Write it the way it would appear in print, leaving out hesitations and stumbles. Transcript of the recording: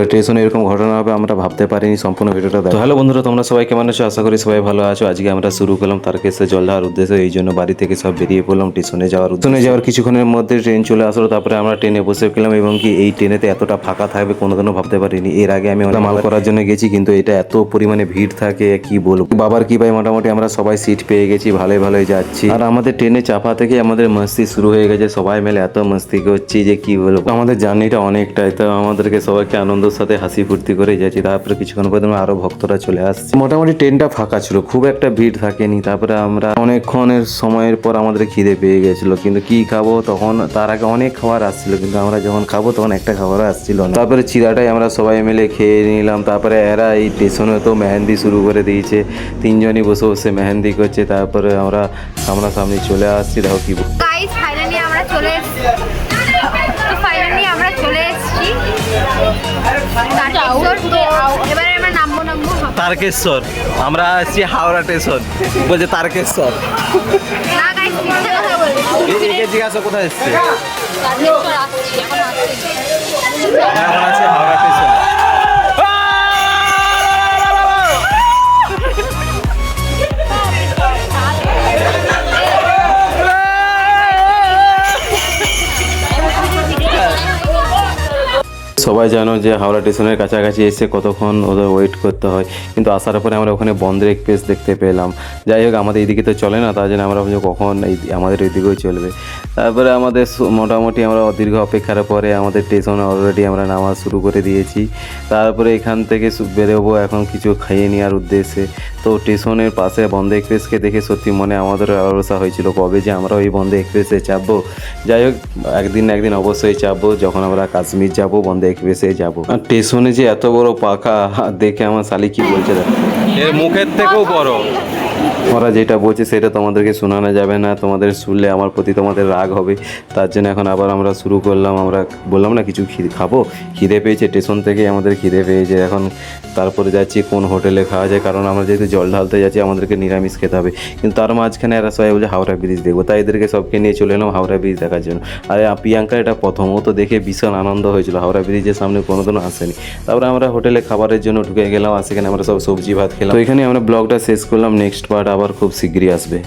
স্টেশনে এরকম ঘটনা হবে আমরা ভাবতে পারিনি। সম্পূর্ণ ভিডিওটা দেখো। হ্যালো বন্ধুরা, তোমরা সবাই কেমন আছো? আশা করি সবাই ভালো আছো। আজকে আমরা শুরু করলাম তারকেশ্বর জল ঢালার উদ্দেশ্যে। এই জন্য বাড়ি থেকে সব বেরিয়ে পড়লাম স্টেশনে যাওয়ার কিছুক্ষণের মধ্যে ট্রেন চলে আসলো। তারপরে আমরা ট্রেনে বসে গেলাম এবং কি এই ট্রেনেতে এতটা ফাঁকা থাকবে কোনোদিনও ভাবতে পারিনি। এর আগে আমি মাল করার জন্য গেছি, কিন্তু এটা এত পরিমাণে ভিড় থাকে কি বলবো। বাবার কি ভাই, মোটামুটি আমরা সবাই সিট পেয়ে গেছি, ভালোই যাচ্ছি। আর আমাদের ট্রেনে চাপা থেকে আমাদের মস্তি শুরু হয়ে গেছে। সবাই মিলে এত মস্তি করছি যে কি বলবো। আমাদের জার্নিটা অনেকটাই, তো আমাদেরকে সবাইকে আনন্দের সাথে হাসি ফুর্তি করে যাচ্ছি। তারপরে কিছুক্ষণ পর আরো ভক্তরা চলে আসছে। মোটামুটি ট্রেনটা ফাঁকা ছিল, খুব একটা ভিড় থাকেনি। তারপরে আমরা অনেকক্ষণের সময়ের পর আমাদের খিদে পেয়ে গেছিল, কিন্তু কি খাবো তখন। তার আগে অনেক খাবার আসছিল, কিন্তু আমরা যখন খাবো তখন একটা খাবারও আসছিল না। তারপরে চিড়াটাই আমরা সবাই মিলে খেয়ে নিলাম। তারপরে এরা এই স্টেশনে তো মেহেন্দি শুরু করে দিয়েছে, তিনজনই বসে বসে মেহেন্দি করছে। তারপরে আমরা সামনাসামনি চলে আসছি। দেখো কি গাইস, ফাইনালি আমরা চলে এসেছি এবারে আমরা নামবো তারকেশ্বর। আমরা আসছি হাওড়া স্টেশন, বলছে তারকেশ্বর। না গাইস, মিথ্যে কথা বলছি। এদিকে জিজ্ঞাসা কোথায় এসছে? তারকেশ্বর আসছি, এখন এখন আছে হাওড়া স্টেশন। সবাই জানো যে হাওড়া স্টেশনের কাছাকাছি এসে কতক্ষণ ওদের ওয়েট করতে হয়, কিন্তু আসার পরে আমরা ওখানে বন্ধের এক্সপ্রেস দেখতে পেলাম। যাই হোক, আমাদের এইদিকে তো চলে না, তার জন্য আমরা ভাবছি কখন আমাদের ওইদিকেও চলবে। তারপরে আমাদের মোটামুটি আমরা দীর্ঘ অপেক্ষার পরে আমাদের স্টেশনে অলরেডি আমরা নামা শুরু করে দিয়েছি। তারপরে এখান থেকে বেরোবো এখন কিছু খাইয়ে নেওয়ার উদ্দেশ্যে। তো স্টেশনের পাশে বন্ধে এক্সপ্রেসকে দেখে সত্যি মনে আমাদের আলোচনা হয়েছিল কবে যে আমরা ওই বন্ধে এক্সপ্রেসে চাপবো। যাই হোক, একদিন অবশ্যই চাপবো, যখন আমরা কাশ্মীর যাবো বন্ধে এক্সপ্রেসে যাবো। আর স্টেশনে যে এত বড় পাখা দেখে আমার শালি কি বলছে, এর মুখের থেকেও বড়। ওরা যেটা বলছে সেটা তোমাদেরকে শোনানো যাবে না, তোমাদের শুনলে আমার প্রতি তোমাদের রাগ হবে। তার জন্য এখন আবার আমরা শুরু করলাম। আমরা বললাম না কিছু খাবো, খিদে পেয়েছে, স্টেশন থেকে আমাদের খিদে পেয়েছে। এখন তারপরে যাচ্ছি কোন হোটেলে খাওয়া যায়, কারণ আমরা যেহেতু জল ঢালতে যাচ্ছি আমাদেরকে নিরামিষ খেতে হবে। কিন্তু তার মাঝখানে এরা সবাই বলছে হাওড়া ব্রিজ দেখবো, তাই এদেরকে সবকে নিয়ে চলে এলাম হাওড়া ব্রিজ দেখার জন্য। আর প্রিয়াঙ্কা এটা প্রথম, ও তো দেখে ভীষণ আনন্দ হয়েছিল, হাওড়া ব্রিজের সামনে কোনোদিনও আসেনি। তারপরে আমরা হোটেলে খাবারের জন্য ঢুকে গেলাম, আর সেখানে আমরা সব সবজি ভাত খেলাম। তো এখানে আমরা ব্লগটা শেষ করলাম। নেক্সট পার্ট আবার খুব শীঘ্রই আসবে।